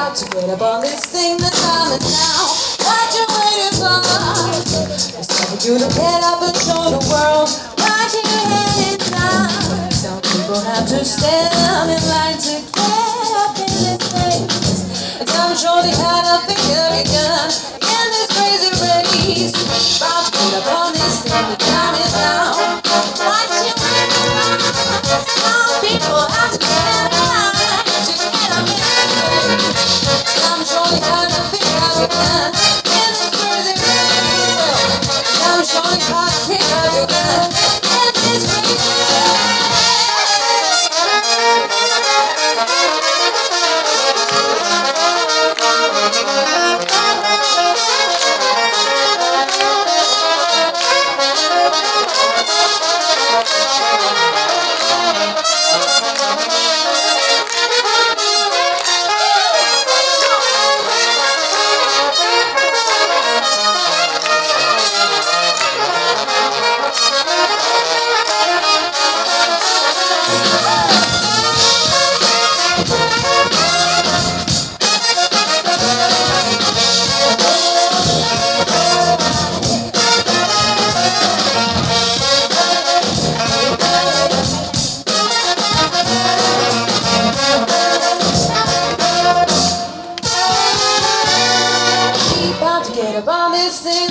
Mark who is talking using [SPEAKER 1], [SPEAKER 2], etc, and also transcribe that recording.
[SPEAKER 1] about to get up on this thing, the time is now. What you waiting for? It's time for you to get up and show the world what you headed down. Some people have to stand in line to get up in this place. And I'm sure they had a finger gun in this crazy race. About to get up on this thing, the time is now. What you waiting for? Some people have to stand in line to get up in this place. I'm sure they had a finger gun in this crazy race. I'm sure they had a finger gun in this crazy race. Get up on this thing.